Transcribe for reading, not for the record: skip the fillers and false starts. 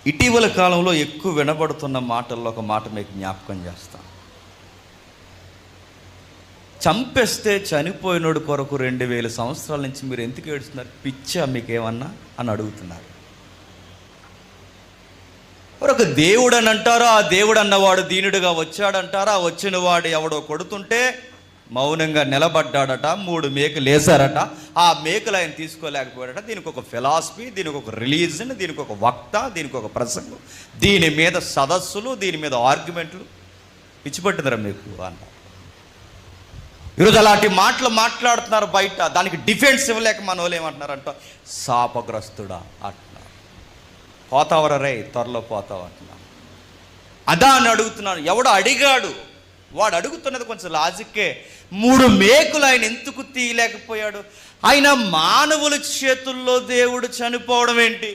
ఇటీవల కాలంలో ఎక్కువ వినబడుతున్న మాటల్లో ఒక మాట మీకు జ్ఞాపకం చేస్తాను. చంపేస్తే చనిపోయినోడు కొరకు 2000 సంవత్సరాల నుంచి మీరు ఎందుకు ఏడుస్తున్నారు? పిచ్చా మీకేమన్నా అని అడుగుతున్నారు. ఒక దేవుడు అని అంటారు. ఆ దేవుడు అన్నవాడు దీనుడిగా వచ్చాడంటారా? ఆ వచ్చిన వాడు ఎవడో కొడుతుంటే మౌనంగా నిలబడ్డాడట. 3 మేకులు వేశారట. ఆ మేకులు ఆయన తీసుకోలేకపోయాడట. దీనికి ఒక ఫిలాసఫీ, దీనికి ఒక రిలీజన్, దీనికి ఒక వక్త, దీనికి ఒక ప్రసంగం, దీని మీద సదస్సులు, దీని మీద ఆర్గ్యుమెంట్లు. పిచ్చిపట్టిందిరా మీకు అన్నారు. ఈరోజు అలాంటి మాటలు మాట్లాడుతున్నారు బయట. దానికి డిఫెన్స్ ఇవ్వలేక మన వాళ్ళు ఏమంటున్నారంట, శాపగ్రస్తుడా అంటున్నారు. పోతావరా రే, త్వరలో పోతావు అంటున్నారు. అదా అని అడుగుతున్నాను. ఎవడో అడిగాడు, వాడు అడుగుతున్నది కొంచెం లాజిక్కే. 3 మేకులు ఆయన ఎందుకు తీయలేకపోయాడు? ఆయన మానవుల చేతుల్లో దేవుడు చనిపోవడం ఏంటి?